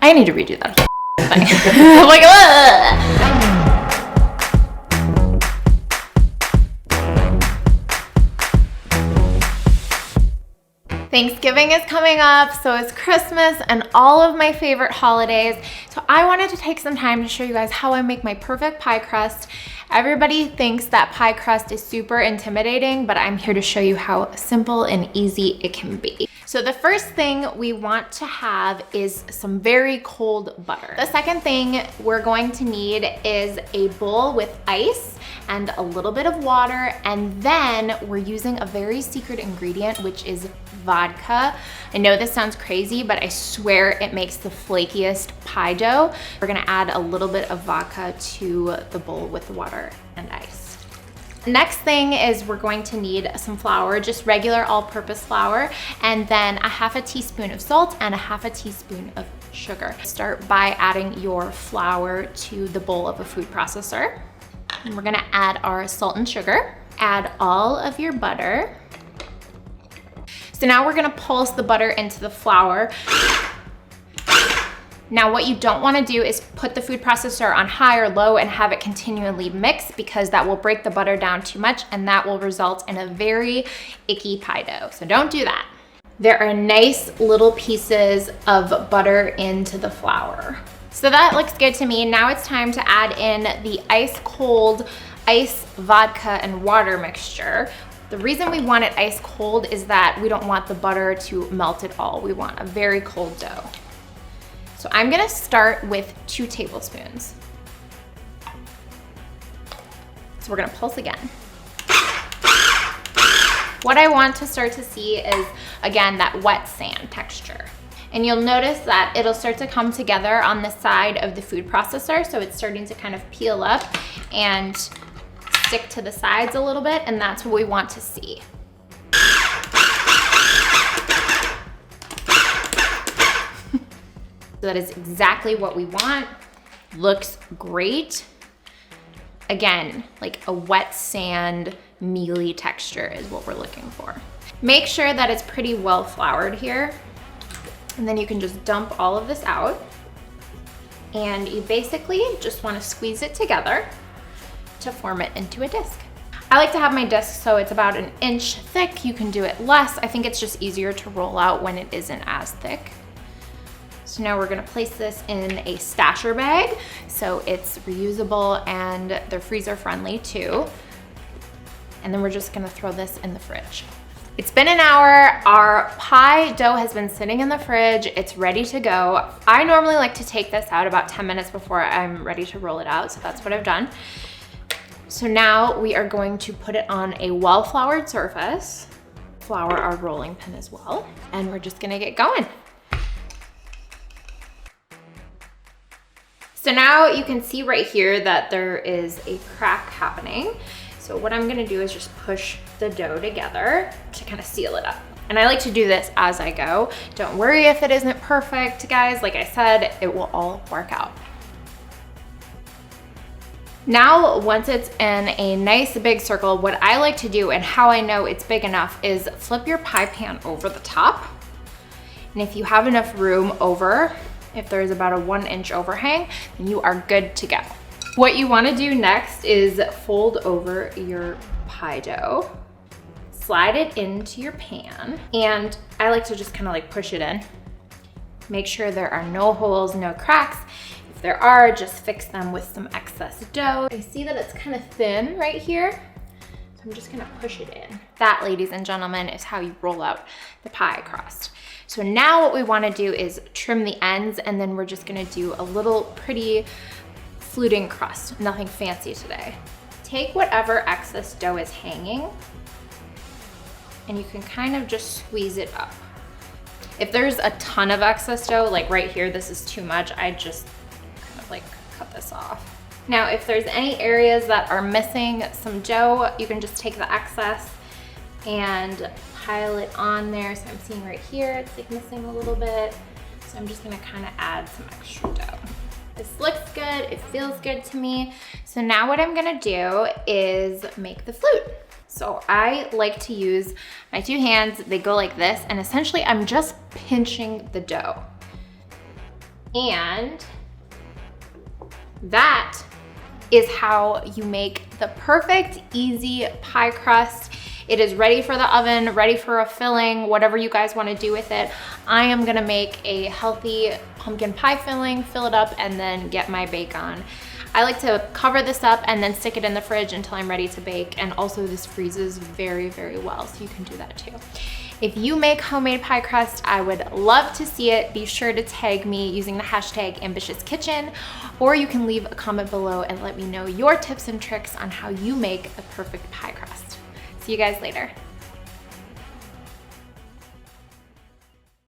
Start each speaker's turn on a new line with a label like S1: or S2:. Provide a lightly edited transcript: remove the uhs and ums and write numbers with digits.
S1: I need to redo that thing. I'm like, ugh. Thanksgiving is coming up, so is Christmas and all of my favorite holidays. So I wanted to take some time to show you guys how I make my perfect pie crust. Everybody thinks that pie crust is super intimidating, but I'm here to show you how simple and easy it can be. So the first thing we want to have is some very cold butter. The second thing we're going to need is a bowl with ice and a little bit of water, and then we're using a very secret ingredient, which is vodka. I know this sounds crazy, but I swear it makes the flakiest pie dough. We're gonna add a little bit of vodka to the bowl with the water and ice. Next thing is we're going to need some flour, just regular all-purpose flour, and then a half a teaspoon of salt and a half a teaspoon of sugar. Start by adding your flour to the bowl of a food processor. And we're gonna add our salt and sugar. Add all of your butter. So now we're gonna pulse the butter into the flour. Now what you don't wanna do is put the food processor on high or low and have it continually mix, because that will break the butter down too much and that will result in a very icky pie dough. So don't do that. There are nice little pieces of butter into the flour. So that looks good to me. Now it's time to add in the ice cold ice, vodka, and water mixture. The reason we want it ice cold is that we don't want the butter to melt at all. We want a very cold dough. So I'm gonna start with 2 tablespoons. So we're gonna pulse again. What I want to start to see is, again, that wet sand texture. And you'll notice that it'll start to come together on the side of the food processor. So it's starting to kind of peel up and stick to the sides a little bit, and that's what we want to see. So that is exactly what we want. Looks great. Again, like a wet sand, mealy texture is what we're looking for. Make sure that it's pretty well floured here. And then you can just dump all of this out. And you basically just want to squeeze it together to form it into a disc. I like to have my disc so it's about 1 inch thick. You can do it less. I think it's just easier to roll out when it isn't as thick. So now we're gonna place this in a stasher bag so it's reusable and they're freezer friendly too. And then we're just gonna throw this in the fridge. It's been an hour. Our pie dough has been sitting in the fridge. It's ready to go. I normally like to take this out about 10 minutes before I'm ready to roll it out, so that's what I've done. So now we are going to put it on a well-floured surface, flour our rolling pin as well, and we're just gonna get going. So now you can see right here that there is a crack happening. So what I'm gonna do is just push the dough together to kind of seal it up. And I like to do this as I go. Don't worry if it isn't perfect, guys. Like I said, it will all work out. Now, once it's in a nice big circle, what I like to do and how I know it's big enough is flip your pie pan over the top. And if you have enough room over, if there's about a 1 inch overhang, then you are good to go. What you wanna do next is fold over your pie dough, slide it into your pan, and I like to just kind of like push it in. Make sure there are no holes, no cracks. If there are, just fix them with some excess dough. I see that it's kind of thin right here, so I'm just gonna push it in. That, ladies and gentlemen, is how you roll out the pie crust. So now what we wanna do is trim the ends, and then we're just gonna do a little pretty fluting crust, nothing fancy today. Take whatever excess dough is hanging, and you can kind of just squeeze it up. If there's a ton of excess dough, like right here, this is too much, I just kind of like cut this off. Now, if there's any areas that are missing some dough, you can just take the excess and pile it on there. So I'm seeing right here, it's like missing a little bit. So I'm just gonna kind of add some extra dough. This looks good, it feels good to me. So now what I'm gonna do is make the flute. So I like to use my 2 hands, they go like this, and essentially I'm just pinching the dough. And that is how you make the perfect, easy pie crust. It is ready for the oven, ready for a filling, whatever you guys want to do with it. I am gonna make a healthy pumpkin pie filling, fill it up, and then get my bake on. I like to cover this up and then stick it in the fridge until I'm ready to bake. And also this freezes very, very well, so you can do that too. If you make homemade pie crust, I would love to see it. Be sure to tag me using the hashtag #AmbitiousKitchen, or you can leave a comment below and let me know your tips and tricks on how you make the perfect pie crust. See you guys later.